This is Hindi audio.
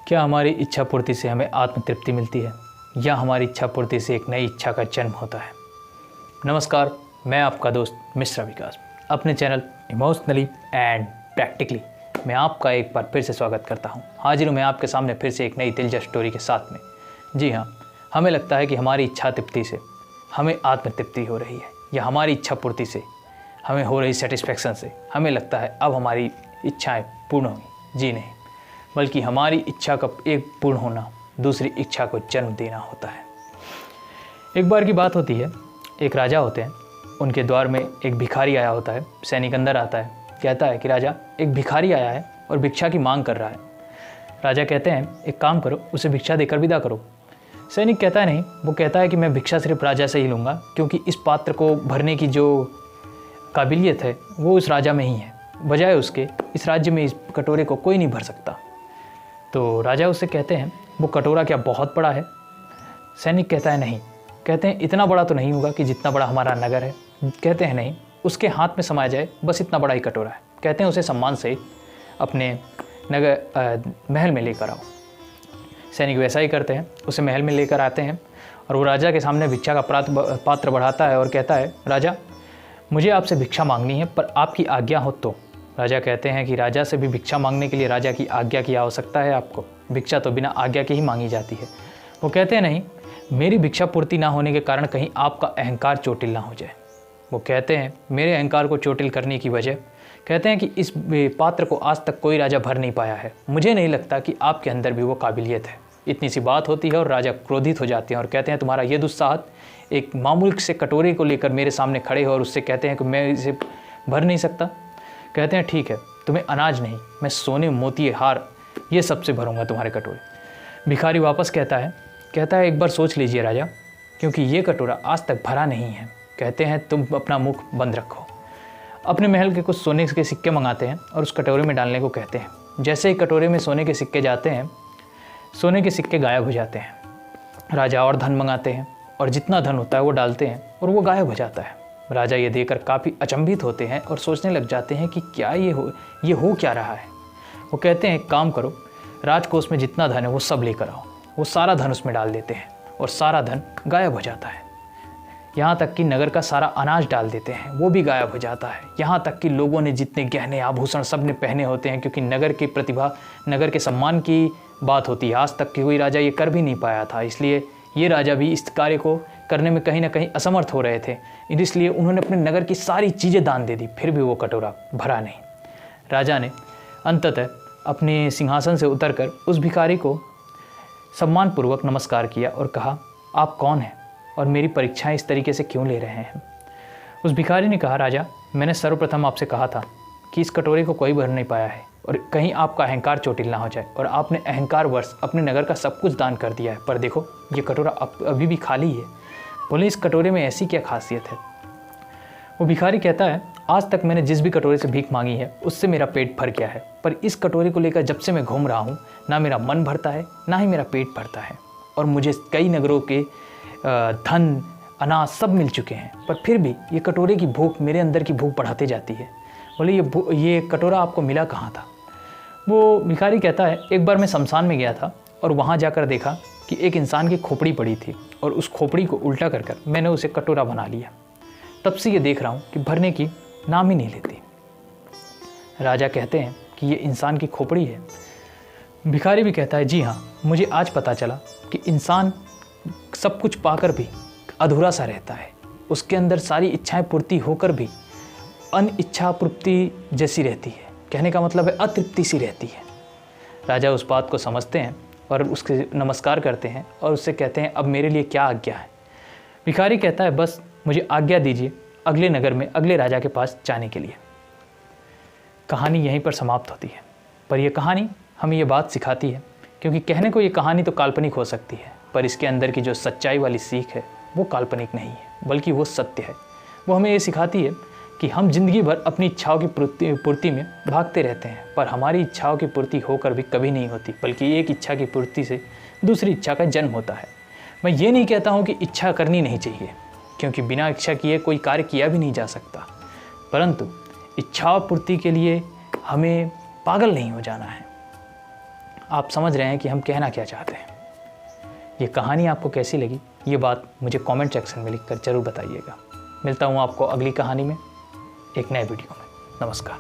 क्या हमारी इच्छा पूर्ति से हमें आत्मतृप्ति मिलती है या हमारी इच्छा पूर्ति से एक नई इच्छा का जन्म होता है? नमस्कार, मैं आपका दोस्त मिश्रा विकास अपने चैनल इमोशनली एंड प्रैक्टिकली मैं आपका एक बार फिर से स्वागत करता हूं। हाजिर हूं मैं आपके सामने फिर से एक नई दिलचस्प स्टोरी के साथ में। जी हाँ, हमें लगता है कि हमारी इच्छा तृप्ति से हमें आत्मतृप्ति हो रही है या हमारी इच्छा पूर्ति से हमें हो रही सेटिस्फेक्शन से हमें लगता है अब हमारी इच्छाएँ पूर्ण हुई। जी नहीं, बल्कि हमारी इच्छा का एक पूर्ण होना दूसरी इच्छा को जन्म देना होता है। एक बार की बात होती है, एक राजा होते हैं, उनके द्वार में एक भिखारी आया होता है। सैनिक अंदर आता है, कहता है कि राजा, एक भिखारी आया है और भिक्षा की मांग कर रहा है। राजा कहते हैं, एक काम करो, उसे भिक्षा देकर विदा करो। सैनिक कहता है नहीं, वो कहता है कि मैं भिक्षा सिर्फ राजा से ही लूँगा, क्योंकि इस पात्र को भरने की जो काबिलियत है वो उस राजा में ही है, बजाय उसके इस राज्य में इस कटोरे को कोई नहीं भर सकता। तो राजा उससे कहते हैं, वो कटोरा क्या बहुत बड़ा है? सैनिक कहता है नहीं। कहते हैं, इतना बड़ा तो नहीं होगा कि जितना बड़ा हमारा नगर है? कहते हैं नहीं, उसके हाथ में समाया जाए बस इतना बड़ा ही कटोरा है। कहते हैं, उसे सम्मान से अपने महल में लेकर आओ। सैनिक वैसा ही करते हैं, उसे महल में लेकर आते हैं और वो राजा के सामने भिक्षा का पात्र बढ़ाता है और कहता है, राजा, मुझे आपसे भिक्षा मांगनी है, पर आपकी आज्ञा हो तो। राजा कहते हैं कि राजा से भी भिक्षा मांगने के लिए राजा की आज्ञा की आवश्यकता है आपको? भिक्षा तो बिना आज्ञा के ही मांगी जाती है। वो कहते हैं नहीं, मेरी भिक्षा पूर्ति ना होने के कारण कहीं आपका अहंकार चोटिल ना हो जाए। वो कहते हैं, मेरे अहंकार को चोटिल करने की वजह, कहते हैं कि इस पात्र को आज तक कोई राजा भर नहीं पाया है। मुझे नहीं लगता कि आपके अंदर भी वो काबिलियत है। इतनी सी बात होती है और राजा क्रोधित हो जाते हैं और कहते हैं, तुम्हारा ये दुस्साहस एक मामूली से कटोरे को लेकर मेरे सामने खड़े हो और उससे कहते हैं कि मैं इसे भर नहीं सकता। कहते हैं, ठीक है, तुम्हें अनाज नहीं, मैं सोने, मोती, हार ये सबसे भरूंगा तुम्हारे कटोरे। भिखारी वापस कहता है एक बार सोच लीजिए राजा, क्योंकि ये कटोरा आज तक भरा नहीं है। कहते हैं, तुम अपना मुख बंद रखो। अपने महल के कुछ सोने के सिक्के मंगाते हैं और उस कटोरे में डालने को कहते हैं। जैसे ही कटोरे में सोने के सिक्के जाते हैं, सोने के सिक्के गायब हो जाते हैं। राजा और धन मंगाते हैं और जितना धन होता है वो डालते हैं और वो गायब हो जाता है। राजा ये देखकर काफ़ी अचंभित होते हैं और सोचने लग जाते हैं कि क्या ये हो क्या रहा है। वो कहते हैं, एक काम करो, राजकोष में जितना धन है वो सब लेकर आओ। वो सारा धन उसमें डाल देते हैं और सारा धन गायब हो जाता है। यहाँ तक कि नगर का सारा अनाज डाल देते हैं, वो भी गायब हो जाता है। यहाँ तक कि लोगों ने जितने गहने आभूषण सब ने पहने होते हैं, क्योंकि नगर की प्रतिभा, नगर के सम्मान की बात होती है। आज तक कि कोई राजा ये कर भी नहीं पाया था, इसलिए ये राजा भी इस कार्य को करने में कहीं ना कहीं असमर्थ हो रहे थे। इसलिए उन्होंने अपने नगर की सारी चीज़ें दान दे दी, फिर भी वो कटोरा भरा नहीं। राजा ने अंततः अपने सिंहासन से उतरकर उस भिखारी को सम्मानपूर्वक नमस्कार किया और कहा, आप कौन हैं और मेरी परीक्षाएं इस तरीके से क्यों ले रहे हैं? उस भिखारी ने कहा, राजा, मैंने सर्वप्रथम आपसे कहा था कि इस कटोरे को कोई भर नहीं पाया है और कहीं आपका अहंकार चोटिल ना हो जाए, और आपने अहंकार वर्ष अपने नगर का सब कुछ दान कर दिया है। पर देखो, ये कटोरा अभी भी खाली है। बोले, इस कटोरे में ऐसी क्या खासियत है? वो भिखारी कहता है, आज तक मैंने जिस भी कटोरे से भीख मांगी है उससे मेरा पेट भर गया है, पर इस कटोरे को लेकर जब से मैं घूम रहा हूँ, ना मेरा मन भरता है ना ही मेरा पेट भरता है। और मुझे कई नगरों के धन, अनाज सब मिल चुके हैं, पर फिर भी ये कटोरे की भूख मेरे अंदर की भूख बढ़ाते जाती है। बोले, ये कटोरा आपको मिला कहाँ था? वो भिखारी कहता है, एक बार मैं शमशान में गया था और वहाँ जाकर देखा कि एक इंसान की खोपड़ी पड़ी थी और उस खोपड़ी को उल्टा कर मैंने उसे कटोरा बना लिया। तब से ये देख रहा हूँ कि भरने की नाम ही नहीं लेती। राजा कहते हैं कि ये इंसान की खोपड़ी है। भिखारी भी कहता है, जी हाँ, मुझे आज पता चला कि इंसान सब कुछ पाकर भी अधूरा सा रहता है। उसके अंदर सारी इच्छाएं पूर्ति होकर भी अनिच्छा पूर्ति जैसी रहती है। कहने का मतलब है अतृप्ति सी रहती है। राजा उस बात को समझते हैं और उसके नमस्कार करते हैं और उससे कहते हैं, अब मेरे लिए क्या आज्ञा है? भिखारी कहता है, बस मुझे आज्ञा दीजिए अगले नगर में अगले राजा के पास जाने के लिए। कहानी यहीं पर समाप्त होती है, पर यह कहानी हमें ये बात सिखाती है, क्योंकि कहने को ये कहानी तो काल्पनिक हो सकती है, पर इसके अंदर की जो सच्चाई वाली सीख है वो काल्पनिक नहीं है, बल्कि वो सत्य है। वो हमें ये सिखाती है कि हम जिंदगी भर अपनी इच्छाओं की पूर्ति में भागते रहते हैं, पर हमारी इच्छाओं की पूर्ति होकर भी कभी नहीं होती, बल्कि एक इच्छा की पूर्ति से दूसरी इच्छा का जन्म होता है। मैं ये नहीं कहता हूँ कि इच्छा करनी नहीं चाहिए, क्योंकि बिना इच्छा किए कोई कार्य किया भी नहीं जा सकता, परंतु इच्छा पूर्ति के लिए हमें पागल नहीं हो जाना है। आप समझ रहे हैं कि हम कहना क्या चाहते हैं। ये कहानी आपको कैसी लगी, ये बात मुझे कमेंट सेक्शन में लिखकर ज़रूर बताइएगा। मिलता हूँ आपको अगली कहानी में एक नए वीडियो में। नमस्कार।